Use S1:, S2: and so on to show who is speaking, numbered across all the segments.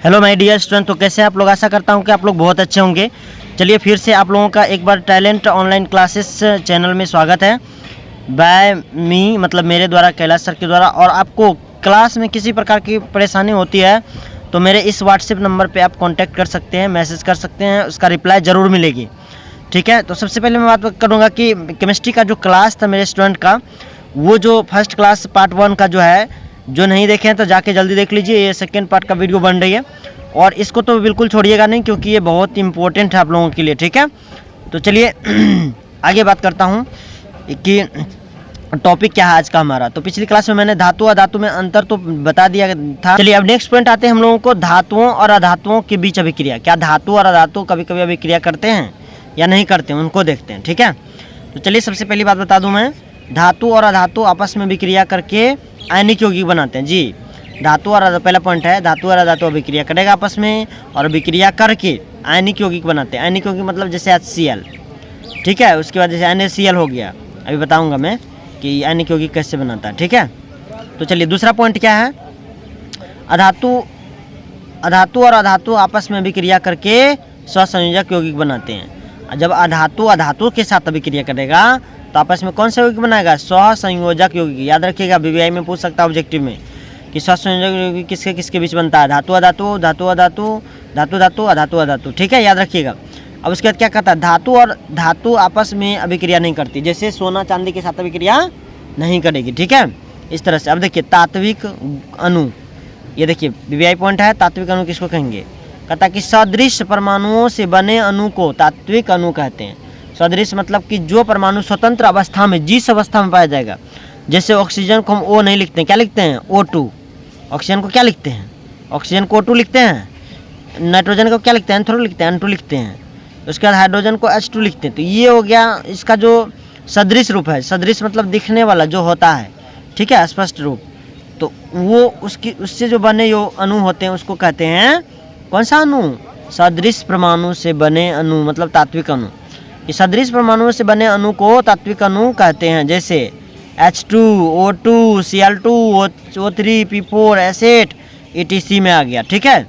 S1: Hello my dear student, तो कैसे आप लोग? आशा करता हूं कि आप लोग बहुत अच्छे होंगे। चलिए फिर से आप लोगों का एक बार टैलेंट ऑनलाइन क्लासेस चैनल में स्वागत है। बाय मी मतलब मेरे द्वारा, कैलाश सर के द्वारा। और आपको क्लास में किसी प्रकार की परेशानी होती है तो मेरे इस व्हाट्सएप नंबर पे आप कांटेक्ट कर सकते हैं, मैसेज कर सकते हैं, उसका रिप्लाई ज़रूर मिलेगी। ठीक है, तो सबसे पहले मैं बात करूँगा कि केमिस्ट्री का जो क्लास था मेरे स्टूडेंट का, वो जो फर्स्ट क्लास पार्ट 1 का जो है, जो नहीं देखे हैं तो जाके जल्दी देख लीजिए। ये सेकेंड पार्ट का वीडियो बन रही है और इसको तो बिल्कुल छोड़िएगा नहीं, क्योंकि ये बहुत इंपॉर्टेंट है आप लोगों के लिए। ठीक है, तो चलिए आगे बात करता हूँ कि टॉपिक क्या है आज का हमारा। तो पिछली क्लास में मैंने धातु और अधातु में अंतर तो बता दिया था। चलिए अब नेक्स्ट पॉइंट आते हैं हम लोगों को, धातुओं और अधातुओं के बीच अभिक्रिया। क्या धातु और अधातु कभी कभी अभिक्रिया करते हैं या नहीं करते हैं, उनको देखते हैं। ठीक है, तो चलिए सबसे पहली बात बता दूं मैं, धातु और अधातु आपस में अभिक्रिया करके आयनिक यौगिक बनाते हैं। जी, धातु और पहला पॉइंट है, धातु और अधातु अभिक्रिया करेगा आपस में और अभिक्रिया करके आयनिक यौगिक बनाते हैं। आयनिक यौगिक मतलब जैसे HCl। ठीक है, उसके बाद जैसे NaCl हो गया, अभी बताऊंगा मैं कि आयनिक यौगिक कैसे बनाता है। ठीक है, तो चलिए दूसरा पॉइंट क्या है, अधातु और अधातु आपस में अभिक्रिया करके स्वसंयोजक यौगिक बनाते हैं। जब अधातु अधातु के साथ अभिक्रिया करेगा तो आपस में कौन सा यौगिक बनाएगा? स्वसंयोजक यौगिक। याद रखिएगा, BBI में पूछ सकता है ऑब्जेक्टिव में कि स्वसंयोजक यौगिक किसके किसके बीच बनता है? धातु अधातु, धातु अधातु, धातु धातु, अधातु अधातु। ठीक है, याद रखिएगा। अब उसके बाद क्या करता है, धातु और धातु आपस में अभिक्रिया नहीं करती, जैसे सोना चांदी के साथ अभिक्रिया नहीं करेगी। ठीक है, इस तरह से। अब देखिए तात्विक अणु, ये देखिए BBI पॉइंट है। तात्विक अणु किसको कहेंगे? कहता कि सदृश परमाणुओं से बने अणु को तात्विक अणु कहते हैं। सदृश मतलब कि जो परमाणु स्वतंत्र अवस्था में, जिस अवस्था में पाया जाएगा, जैसे ऑक्सीजन को हम O नहीं लिखते हैं, क्या लिखते हैं? O2। ऑक्सीजन को क्या लिखते हैं? ऑक्सीजन को O2 लिखते हैं। नाइट्रोजन को क्या लिखते हैं? N3 लिखते हैं, N2 लिखते हैं। उसके बाद हाइड्रोजन को H2 लिखते हैं। तो ये हो गया इसका जो सदृश रूप है। सदृश मतलब दिखने वाला जो होता है, ठीक है, स्पष्ट रूप। तो वो उससे जो बने जो अणु होते हैं उसको कहते हैं कौन सा अणु? सदृश परमाणु से बने अणु, मतलब तात्विक अणु। इस सदृश परमाणुओं से बने अणु को तात्विक अणु कहते हैं, जैसे H2, O2, Cl2, O3, P4, asset ETC में आ गया। ठीक है,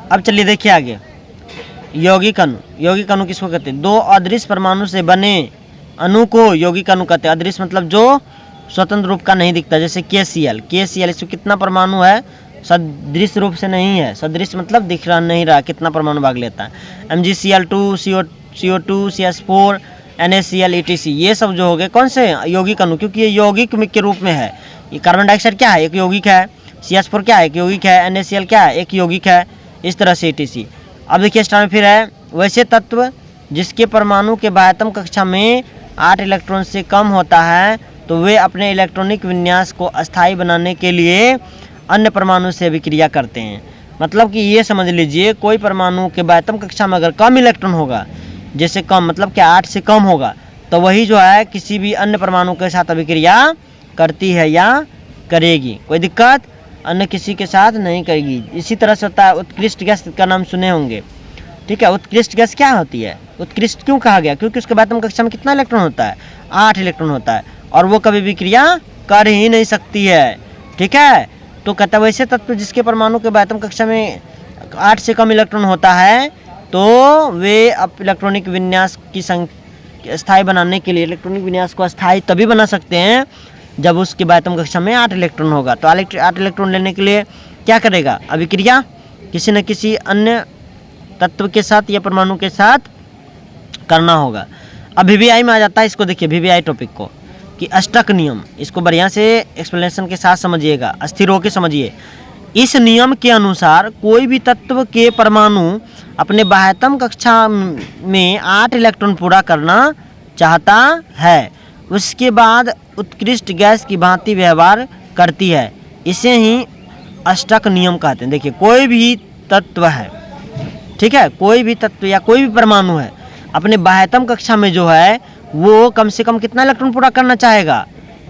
S1: अब चलिए देखिए आगे, यौगिक अणु। यौगिक अणु किसको कहते हैं? दो अदृश्य परमाणु से बने अणु को यौगिक अणु कहते हैं। अदृश्य मतलब जो स्वतंत्र रूप का नहीं दिखता, जैसे KCl। इसमें कितना परमाणु है? सदृश रूप से नहीं है। सदृश मतलब दिख रहा नहीं रहा, कितना परमाणु भाग लेता है। MgCl2, CO2, CH4, NaCl, ETC, ये सब जो हो गए कौन से? यौगिक अणु, क्योंकि ये यौगिक के रूप में है। ये कार्बन डाइऑक्साइड क्या है? एक यौगिक है। CH4 क्या है? एक यौगिक है। NaCl क्या है? एक यौगिक है। इस तरह से ETC। अब देखिए स्टार में फिर है, वैसे तत्व जिसके परमाणु के बाह्यतम कक्षा में 8 इलेक्ट्रॉन से कम होता है तो वे अपने इलेक्ट्रॉनिक विन्यास को अस्थायी बनाने के लिए अन्य परमाणु से अभिक्रिया करते हैं। मतलब कि ये समझ लीजिए, कोई परमाणु के बाह्यतम कक्षा में अगर कम इलेक्ट्रॉन होगा, जैसे कम मतलब कि 8 से कम होगा, तो वही जो है किसी भी अन्य परमाणु के साथ अभिक्रिया करती है या करेगी। कोई दिक्कत? अन्य किसी के साथ नहीं करेगी। इसी तरह से होता है उत्कृष्ट गैस का नाम सुने होंगे। ठीक है, उत्कृष्ट गैस क्या होती है? उत्कृष्ट क्यों कहा गया? क्योंकि उसके बाह्यतम कक्षा में कितना इलेक्ट्रॉन होता है? 8 इलेक्ट्रॉन होता है, और वो कभी भी क्रिया कर ही नहीं सकती है। ठीक है, तो कहता है वैसे तत्व जिसके परमाणु के बाह्यतम कक्षा में 8 से कम इलेक्ट्रॉन होता है तो वे इलेक्ट्रॉनिक विन्यास की स्थायी बनाने के लिए, इलेक्ट्रॉनिक विन्यास को स्थायी तभी बना सकते हैं जब उसके बाह्यतम कक्षा में 8 इलेक्ट्रॉन होगा। तो 8 इलेक्ट्रॉन लेने के लिए क्या करेगा? अभिक्रिया किसी न किसी अन्य तत्व के साथ या परमाणु के साथ करना होगा। अब VBI में आ जाता है, इसको देखिए VBI टॉपिक को, कि अष्टक नियम। इसको बढ़िया से एक्सप्लेनेशन के साथ समझिएगा, अस्थिर होकर समझिए। इस नियम के अनुसार कोई भी तत्व के परमाणु अपने बाह्यतम कक्षा में 8 इलेक्ट्रॉन पूरा करना चाहता है, उसके बाद उत्कृष्ट गैस की भांति व्यवहार करती है। इसे ही अष्टक नियम कहते हैं। देखिए कोई भी तत्व है, ठीक है, कोई भी तत्व या कोई भी परमाणु है, अपने बाह्यतम कक्षा में जो है वो कम से कम कितना इलेक्ट्रॉन पूरा करना चाहेगा?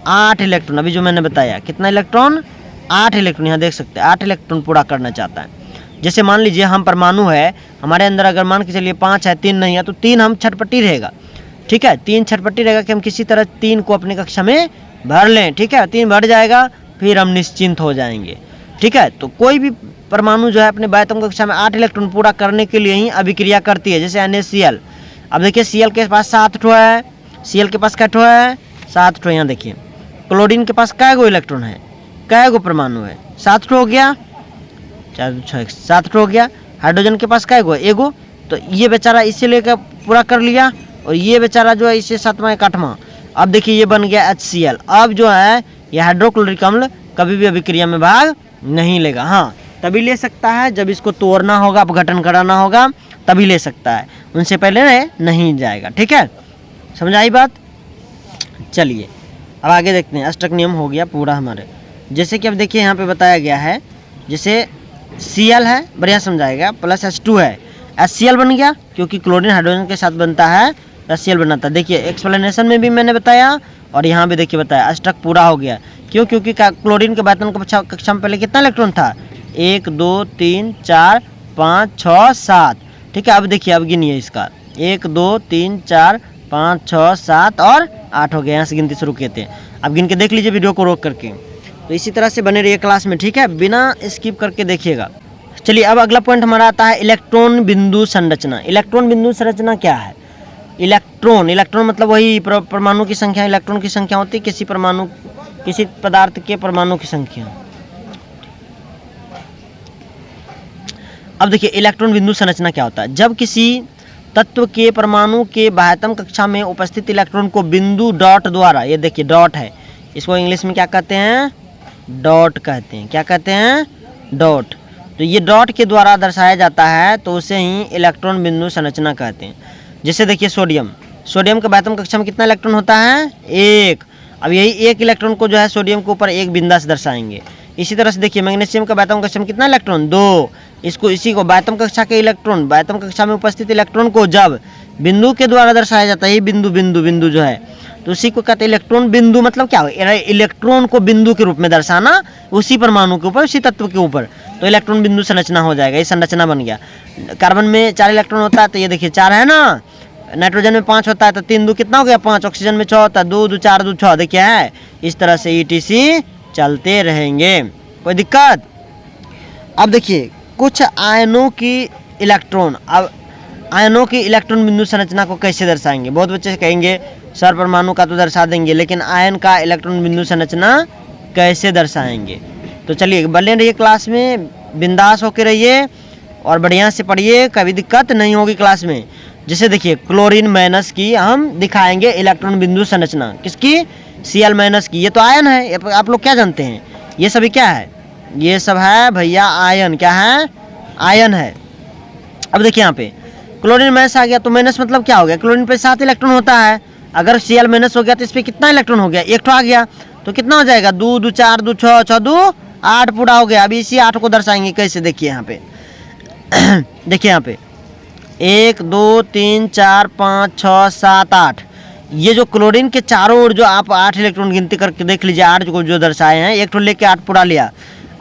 S1: 8 इलेक्ट्रॉन। अभी जो मैंने बताया कितना इलेक्ट्रॉन? 8 इलेक्ट्रॉन। यहाँ देख सकते हैं 8 इलेक्ट्रॉन पूरा करना चाहता है। जैसे मान लीजिए हम परमाणु है, हमारे अंदर अगर मान के चलिए 5 है, 3 नहीं है, तो 3 हम छटपट्टी रहेगा, ठीक है, 3 छटपट्टी रहेगा कि हम किसी तरह 3 को अपनी कक्षा में भर लें, ठीक है, 3 भर जाएगा, फिर हम निश्चिंत हो जाएंगे, ठीक है। तो कोई भी परमाणु जो है अपने बाह्यतम कक्षा में 8 इलेक्ट्रॉन पूरा करने के लिए ही अभिक्रिया करती है, जैसे NaCl। अब देखिए Cl के पास 7 ठो है, Cl के पास कै ठो है, 7 ठो। यहाँ देखिए क्लोरीन के पास कै गो इलेक्ट्रॉन है, कै गो परमाणु है, 7 ठो हो गया, 4 6 7 ठो हो गया। हाइड्रोजन के पास कै गो, एगो, तो ये बेचारा इसे लेकर पूरा कर लिया, और ये बेचारा जो है इसे 7वां 8वां। अब देखिए ये बन गया HCl। अब जो है ये हाइड्रोक्लोरिक अम्ल कभी भी अभिक्रिया में भाग नहीं लेगा। हाँ, तभी ले सकता है जब इसको तोड़ना होगा, अपघटन कराना होगा, तभी ले सकता है, उनसे पहले नहीं जाएगा, ठीक है, समझ आई बात। चलिए अब आगे देखते हैं। अष्टक नियम हो गया पूरा हमारे। जैसे कि अब देखिए यहाँ पे बताया गया है, जैसे Cl है, बढ़िया समझाएगा, प्लस H2 है, HCl बन गया, क्योंकि क्लोरीन हाइड्रोजन के साथ बनता है, HCl बनाता है। देखिए एक्सप्लेनेशन में भी मैंने बताया और यहाँ भी देखिए बताया, अष्टक पूरा हो गया। क्यों? क्योंकि क्लोरीन के बाह्यतम कक्षा में पहले कितना इलेक्ट्रॉन था, 1 2 3 4 5 6 7, ठीक है। अब देखिए अब गिनिए इसका, 1 2 3 4 5 6 7 और 8 हो गया। यहाँ से गिनती शुरू किए थे, अब गिन के देख लीजिए वीडियो को रोक करके। तो इसी तरह से बने रहिए क्लास में, ठीक है, बिना स्किप करके देखिएगा। चलिए अब अगला पॉइंट हमारा आता है इलेक्ट्रॉन बिंदु संरचना। इलेक्ट्रॉन बिंदु संरचना क्या है? इलेक्ट्रॉन मतलब वही परमाणु की संख्या, इलेक्ट्रॉन की संख्या होती है किसी परमाणु, किसी पदार्थ के परमाणु की संख्या। अब देखिए इलेक्ट्रॉन बिंदु संरचना क्या होता है, जब किसी तत्व के परमाणु के बाह्यतम कक्षा में उपस्थित इलेक्ट्रॉन को बिंदु डॉट द्वारा, ये देखिए डॉट है, इसको इंग्लिश में क्या कहते हैं, डॉट कहते हैं। क्या कहते हैं? डॉट। तो ये डॉट के द्वारा दर्शाया जाता है, तो उसे ही इलेक्ट्रॉन बिंदु संरचना कहते हैं। जैसे देखिए सोडियम के बाह्यतम कक्षा में कितना इलेक्ट्रॉन होता है, 1। अब यही 1 इलेक्ट्रॉन को जो है सोडियम के ऊपर एक बिंदा से दर्शाएंगे। इसी तरह से देखिए मैग्नीशियम का बाह्यतम कक्षा में कितना इलेक्ट्रॉन, 2। इसी को बाह्यतम कक्षा के इलेक्ट्रॉन, बाह्यतम कक्षा में उपस्थित इलेक्ट्रॉन को जब बिंदु के द्वारा दर्शाया जाता है, ये बिंदु जो है, तो उसी को कहते हैं इलेक्ट्रॉन बिंदु। मतलब क्या हो, इलेक्ट्रॉन को बिंदु के रूप में दर्शाना उसी परमाणु के ऊपर, उसी तत्व के ऊपर, तो इलेक्ट्रॉन बिंदु संरचना हो जाएगा। ये संरचना बन गया। कार्बन में 4 इलेक्ट्रॉन होता है, तो ये देखिए 4 है ना। नाइट्रोजन में 5 होता है, तो 3 2 कितना हो गया, 5। ऑक्सीजन में 6 होता है, 2 2 4 2 6, देखिए है। इस तरह से ETC चलते रहेंगे, कोई दिक्कत। अब देखिए कुछ आयनों की इलेक्ट्रॉन, अब आयनों की इलेक्ट्रॉन बिंदु संरचना को कैसे दर्शाएंगे। बहुत बच्चे कहेंगे सर परमाणु का तो दर्शा देंगे, लेकिन आयन का इलेक्ट्रॉन बिंदु संरचना कैसे दर्शाएंगे। तो चलिए बने रहिए क्लास में, बिंदास होकर रहिए और बढ़िया से पढ़िए, कभी दिक्कत नहीं होगी क्लास में। जैसे देखिए क्लोरीन माइनस की हम दिखाएंगे इलेक्ट्रॉन बिंदु संरचना, किसकी, Cl माइनस की। ये तो आयन है, आप लोग क्या जानते हैं, ये सभी क्या है, ये सब है भैया आयन। क्या है, आयन है। अब देखिए यहाँ पे क्लोरीन माइनस आ गया, तो माइनस मतलब क्या हो गया, क्लोरीन पे 7 इलेक्ट्रॉन होता है। अगर Cl माइनस हो गया तो इस पर कितना इलेक्ट्रॉन हो गया, 1 ठो आ गया, तो कितना हो जाएगा, 2 2 4 2 6 6 2 8 पूरा हो गया। अभी इसी 8 को दर्शाएंगे कैसे, देखिए यहाँ पे देखिए यहाँ पे 1 2 3 4 5 6 7 8, ये जो क्लोरीन के चारों ओर जो आप 8 इलेक्ट्रॉन गिनती करके देख लीजिए, 8 को जो दर्शाए हैं, 1 ठो लेके 8 पूरा लिया।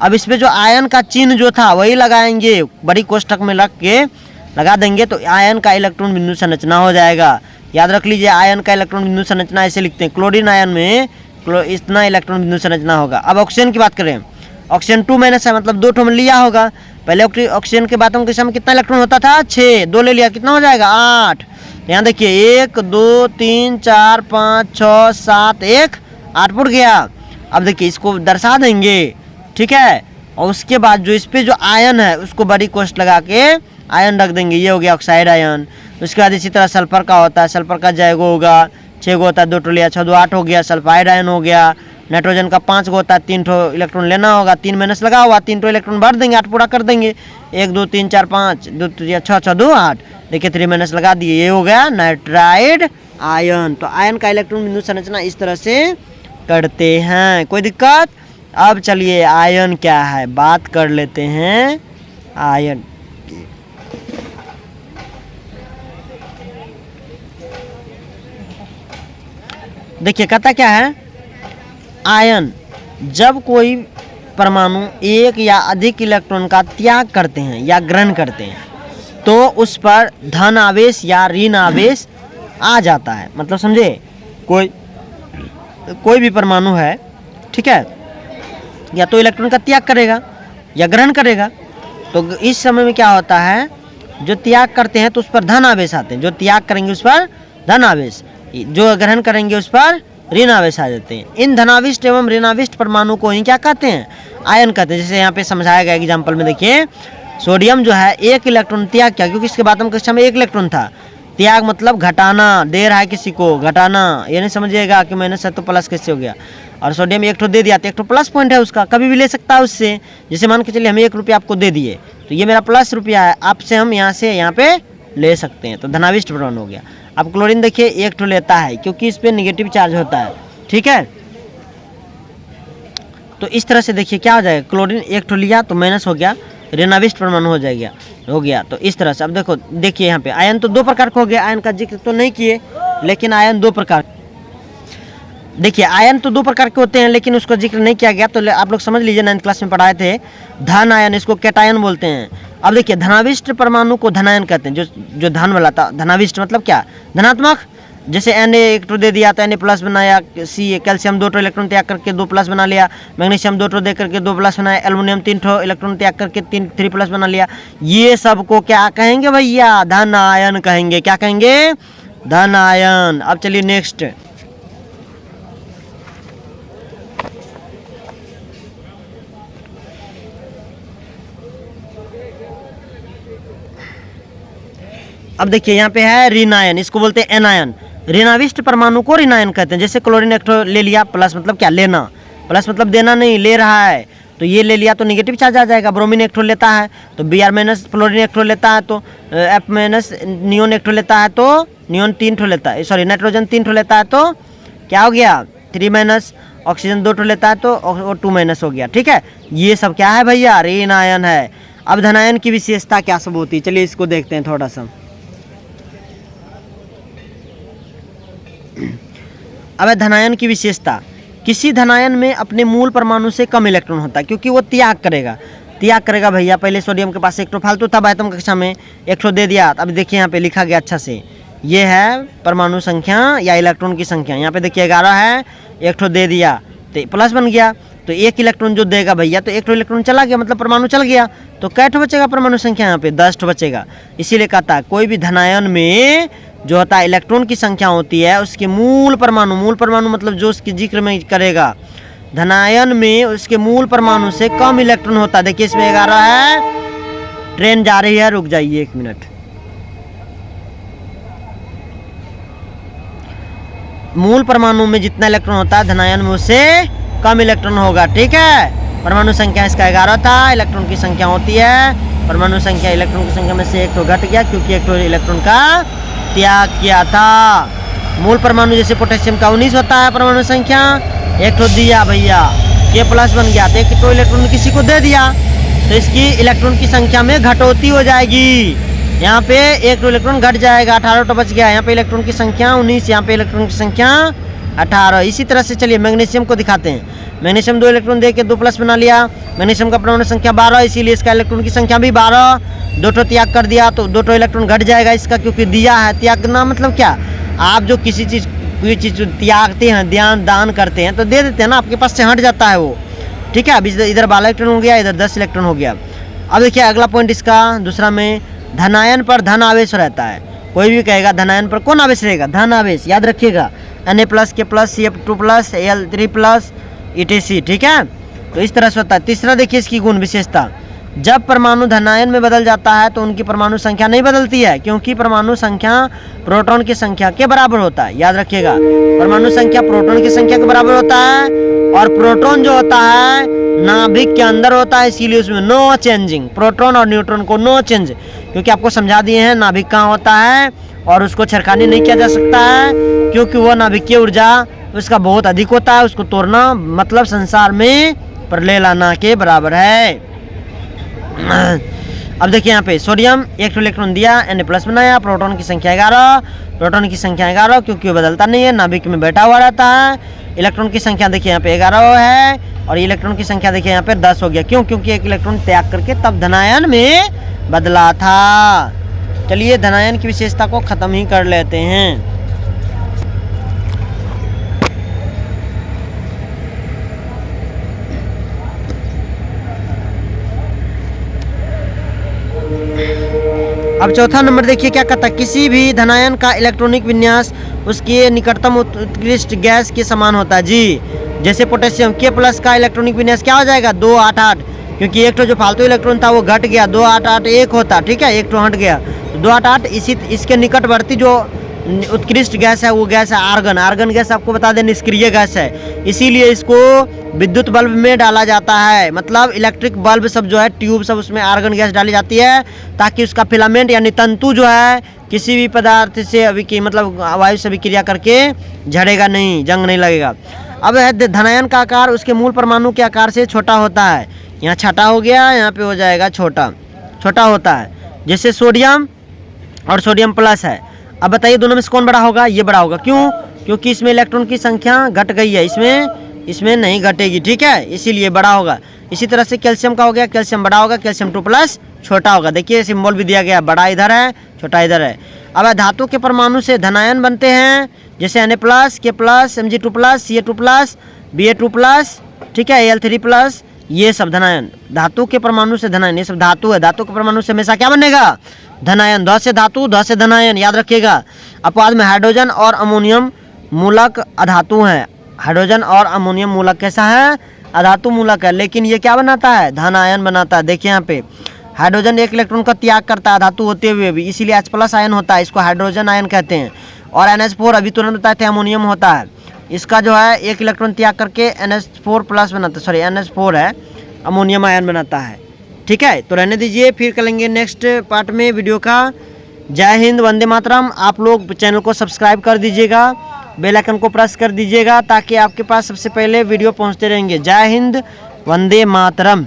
S1: अब इस पे जो आयन का चिन्ह जो था वही लगाएंगे, बड़ी कोष्ठक में लग के लगा देंगे, तो आयन का इलेक्ट्रॉन बिंदु संरचना हो जाएगा। याद रख लीजिए आयन का इलेक्ट्रॉन बिंदु संरचना ऐसे लिखते हैं, क्लोरीन आयन में इतना इलेक्ट्रॉन बिंदु संरचना होगा। अब ऑक्सीजन की बात करें, ऑक्सीजन 2 माइनस है, मतलब 2 ठो में लिया होगा। पहले ऑक्सीजन के बातों के समय कितना इलेक्ट्रॉन होता था, 6, 2 ले लिया, कितना हो जाएगा, 8। यहाँ देखिए 1 2 3 4 5 6 7 1 8 पुट गया। अब देखिए इसको दर्शा देंगे, ठीक है, और उसके बाद जो इस पे जो आयन है उसको बड़ी कोष्ठ लगा के आयन रख देंगे, ये हो गया ऑक्साइड आयन। उसके बाद इसी तरह सल्फर का होता है, सल्फर का जयगो होगा, 6 गो होता है, 2 टो लिया, 6 2 8 हो गया, सल्फाइड आयन हो गया। नाइट्रोजन का 5 गो होता है, 3 ठो इलेक्ट्रॉन लेना होगा, 3 माइनस लगा हुआ, 3 ठो इलेक्ट्रॉन भर देंगे, 8 पूरा कर देंगे। 1 2 3 4 5 2 6 6 2 8, देखिए 3 माइनस लगा दिए, ये हो गया नाइट्राइड आयन। तो आयन का इलेक्ट्रॉन बिंदु संरचना इस तरह से करते हैं, कोई दिक्कत। अब चलिए आयन क्या है बात कर लेते हैं। आयन देखिए कहता क्या है, आयन जब कोई परमाणु एक या अधिक इलेक्ट्रॉन का त्याग करते हैं या ग्रहण करते हैं तो उस पर धन आवेश या ऋण आवेश आ जाता है। मतलब समझे, कोई भी परमाणु है, ठीक है, या तो इलेक्ट्रॉन का त्याग करेगा या ग्रहण करेगा, तो इस समय में क्या होता है, जो त्याग करते हैं तो उस पर धन आवेश आते हैं, जो त्याग करेंगे उस पर धन आवेश, जो ग्रहण करेंगे उस पर ऋण आवेश आ जाते हैं। इन धनाविष्ट एवं ऋणाविष्ट परमाणु को ही क्या कहते हैं, आयन कहते हैं। जैसे यहाँ पे समझाया गया एग्जाम्पल में, देखिए सोडियम जो है एक इलेक्ट्रॉन त्याग किया, क्योंकि इसके बाद हम कक्षा में एक इलेक्ट्रॉन था। त्याग मतलब घटाना, दे रहा है किसी को, घटाना, ये नहीं समझिएगा कि माइनस है तो प्लस कैसे हो गया। और सोडियम एक ठो दे दिया तो एक ठो प्लस पॉइंट है उसका, कभी भी ले सकता है उससे। जैसे मान के चलिए हमें 1 रुपया आपको दे दिए, तो ये मेरा प्लस रुपया है, आपसे हम यहाँ से यहाँ पे ले सकते हैं, तो धनाविष्ट परमाणु हो गया। अब क्लोरीन देखिए एक ठो लेता है क्योंकि इस पर निगेटिव चार्ज होता है, ठीक है। तो इस तरह से देखिए क्या हो जाएगा, क्लोरीन एक ठो लिया तो माइनस हो गया, ऋणाविष्ट परमाणु हो गया। तो इस तरह से अब देखिए यहाँ पे आयन तो 2 प्रकार का हो गया, आयन का जिक्र तो नहीं किए, लेकिन आयन 2 प्रकार, देखिए आयन तो 2 प्रकार के होते हैं लेकिन उसका जिक्र नहीं किया गया। तो आप लोग समझ लीजिए, 9th क्लास में पढ़ाए थे, धन आयन, इसको कैटायन बोलते हैं। अब देखिए धनाविष्ट परमाणु को धनायन कहते हैं, जो धन वाला था। धनाविष्ट मतलब क्या, धनात्मक। जैसे Na एक ठो दे दिया तो Na प्लस बनाया, सी कैल्शियम 2 ठो इलेक्ट्रॉन त्याग करके 2 प्लस बना लिया, मैग्नीशियम 2 ठो दे करके 2 प्लस बनाया, एल्युमिनियम 3 ठो इलेक्ट्रॉन त्याग करके 3 प्लस बना लिया। ये सब को क्या कहेंगे भैया, धन आयन कहेंगे। क्या कहेंगे, धन आयन। अब चलिए नेक्स्ट, अब देखिए यहाँ पे है ऋणायन, इसको बोलते हैं एनायन। ऋणाविष्ट परमाणु को ऋणायन कहते हैं। जैसे क्लोरीन एक ठो ले लिया, प्लस मतलब क्या, लेना, प्लस मतलब देना नहीं, ले रहा है, तो ये ले लिया तो निगेटिव चार्ज आ जाएगा। ब्रोमीन एक ठो लेता है तो Br माइनस, फ्लोरीन एक ठो लेता है तो F माइनस, नियोन एक ठो लेता है तो नियोन 3 ठो लेता है, सॉरी नाइट्रोजन 3 ठो लेता है तो क्या हो गया, 3 माइनस, ऑक्सीजन 2 ठो लेता है तो 2 माइनस हो गया, ठीक है। ये सब क्या है भैया, ऋणायन है। अब धनायन की विशेषता क्या सब होती है, चलिए इसको देखते हैं थोड़ा सा। अब धनायन की विशेषता, किसी धनायन में अपने मूल परमाणु से कम इलेक्ट्रॉन होता है, क्योंकि वो त्याग करेगा भैया। पहले सोडियम के पास एक ठो फालतू था बायतम कक्षा में, एक ठो दे दिया। अब देखिए यहाँ पे लिखा गया अच्छा से, ये है परमाणु संख्या या इलेक्ट्रॉन की संख्या। यहाँ पे देखिए 11 है, एक ठो दे दिया तो प्लस बन गया, तो एक इलेक्ट्रॉन जो देगा भैया, तो एक ठो इलेक्ट्रॉन चला गया, मतलब परमाणु चल गया, तो कै ठो बचेगा परमाणु संख्या, यहाँ पे 10 ठो बचेगा। इसीलिए कहता है कोई भी धनायन में जो होता है इलेक्ट्रॉन की संख्या होती है, उसके मूल परमाणु मतलब जो उसके जिक्र में करेगा, धनायन में उसके मूल परमाणु से कम इलेक्ट्रॉन होता है। देखिए इसमें 11 है, ट्रेन जा रही है, रुक जाइए 1 मिनट। मूल परमाणु में जितना इलेक्ट्रॉन होता है धनायन में उससे कम इलेक्ट्रॉन होगा, ठीक है। परमाणु संख्या इसका 11 था, इलेक्ट्रॉन की संख्या होती है, परमाणु संख्या इलेक्ट्रॉन की संख्या में से एक तो घट गया क्योंकि एक तो इलेक्ट्रॉन का त्याग किया था। मूल परमाणु जैसे पोटेशियम का 19 होता है परमाणु संख्या, एक तो दिया भैया, ये प्लस बन गया, तो एक तो इलेक्ट्रॉन किसी को दे दिया तो इसकी इलेक्ट्रॉन की संख्या में घटोती हो जाएगी। यहाँ पे एक तो इलेक्ट्रॉन घट जाएगा, 18 तो बच गया। यहाँ पे इलेक्ट्रॉन की संख्या 19, यहाँ पे इलेक्ट्रॉन की संख्या 18। इसी तरह से चलिए मैग्नीशियम को दिखाते हैं। मैग्नीशियम 2 इलेक्ट्रॉन दे के 2 प्लस बना लिया, मैग्नीशियम का परमाणु संख्या 12, इसीलिए इसका इलेक्ट्रॉन की संख्या भी 12। 2 ठो त्याग कर दिया तो 2 ठो इलेक्ट्रॉन घट जाएगा इसका, क्योंकि दिया है। त्यागना मतलब क्या, आप जो किसी चीज़ कोई चीज़ त्यागते हैं, दान करते हैं तो दे देते हैं ना, आपके पास से हट जाता है वो, ठीक है। अब इधर 12 इलेक्ट्रॉन हो गया, इधर 10 इलेक्ट्रॉन हो गया। अब देखिए अगला पॉइंट इसका दूसरा में, धनायन पर धन आवेश रहता है। कोई भी कहेगा धनायन पर कौन आवेश रहेगा, धन आवेश, याद रखिएगा, Na plus, K plus, Cf2 plus, Al3 plus, etc, ठीक है। तो इस तरह से होता है। तीसरा देखिए इसकी गुण विशेषता, जब परमाणु धनायन में बदल जाता है तो उनकी परमाणु संख्या नहीं बदलती है, क्योंकि परमाणु संख्या प्रोटॉन की संख्या के बराबर होता है। याद रखिएगा, परमाणु संख्या प्रोटॉन की संख्या के बराबर होता है, और प्रोटॉन जो होता है नाभिक के अंदर होता है, इसीलिए उसमें नो चेंजिंग। प्रोटॉन और न्यूट्रॉन को नो चेंज, क्योंकि आपको समझा दिए हैं नाभिक कहाँ होता है और उसको छेड़खानी नहीं किया जा सकता है, क्योंकि वह नाभिकीय ऊर्जा उसका बहुत अधिक होता है। उसको तोड़ना मतलब संसार में प्रलय लाना के बराबर है। अब देखिए यहाँ पे सोडियम एक इलेक्ट्रॉन दिया, Na+ बनाया, प्रोटॉन की संख्या 11, प्रोटॉन की संख्या 11 क्योंकि वो बदलता नहीं है, नाभिक में बैठा हुआ रहता है। इलेक्ट्रॉन की संख्या देखिए यहाँ पे 11 है और इलेक्ट्रॉन की संख्या देखिए यहाँ पे 10 हो गया। क्यों? क्योंकि एक इलेक्ट्रॉन त्याग करके तब धनायन में बदला था। चलिए धनायन की विशेषता को खत्म ही कर लेते हैं। अब चौथा नंबर देखिए क्या कहता है, किसी भी धनायन का इलेक्ट्रॉनिक विन्यास उसके निकटतम उत्कृष्ट गैस के समान होता है जी। जैसे पोटेशियम K+ का इलेक्ट्रॉनिक विन्यास क्या हो जाएगा 288, क्योंकि एक तो जो फालतू इलेक्ट्रॉन था वो घट गया, 288 एक होता, ठीक है, एक तो हट गया, 288 इसके निकटवर्ती जो उत्कृष्ट गैस है वो गैस है आर्गन। आर्गन गैस आपको बता दें निष्क्रिय गैस है, इसीलिए इसको विद्युत बल्ब में डाला जाता है। मतलब इलेक्ट्रिक बल्ब सब जो है, ट्यूब सब, उसमें आर्गन गैस डाली जाती है ताकि उसका फिलामेंट यानी तंतु जो है किसी भी पदार्थ से मतलब वायु से अभिक्रिया करके झड़ेगा नहीं, जंग नहीं लगेगा। अब है धनायन का आकार उसके मूल परमाणु के आकार से छोटा होता है। यहाँ छोटा हो गया, यहाँ पे हो जाएगा छोटा, छोटा होता है। जैसे सोडियम और सोडियम+ है। अब बताइए दोनों में से कौन बड़ा होगा? ये बड़ा होगा। क्यों? क्योंकि इसमें इलेक्ट्रॉन की संख्या घट गई है, इसमें नहीं घटेगी, ठीक है, इसीलिए बड़ा होगा। इसी तरह से कैल्शियम का हो गया, कैल्शियम बड़ा होगा, कैल्शियम 2+ छोटा होगा। देखिए सिंबल भी दिया गया, बड़ा इधर है, छोटा इधर है। अब धातु के परमाणु से धनायन बनते हैं, जैसे Na+, K+, Mg2+, Ca2+, Ba2+, ठीक है, Al3+, ये सब धनायन। धातु के परमाणु से धनायन, ये सब धातु है, धातु के परमाणु से हमेशा क्या बनेगा? धनायन। ध से धातु, ध से धनायन, याद रखिएगा। अपवाद में हाइड्रोजन और अमोनियम मूलक अधातु हैं। हाइड्रोजन और अमोनियम मूलक कैसा है? अधातु मूलक है, लेकिन ये क्या बनाता है? धनायन बनाता है। देखिए यहाँ पे हाइड्रोजन एक इलेक्ट्रॉन का त्याग करता है धातु होते हुए भी, इसीलिए H+ आयन होता है, इसको हाइड्रोजन आयन कहते हैं। और NH4 अभी तुरंत बताए थे अमोनियम होता है, इसका जो है एक इलेक्ट्रॉन त्याग करके NH4+ बनाता है, सॉरी NH4 है, अमोनियम आयन बनाता है। ठीक है, तो रहने दीजिए, फिर करेंगे नेक्स्ट पार्ट में वीडियो का। जय हिंद, वंदे मातरम। आप लोग चैनल को सब्सक्राइब कर दीजिएगा, बेल आइकन को प्रेस कर दीजिएगा ताकि आपके पास सबसे पहले वीडियो पहुंचते रहेंगे। जय हिंद, वंदे मातरम।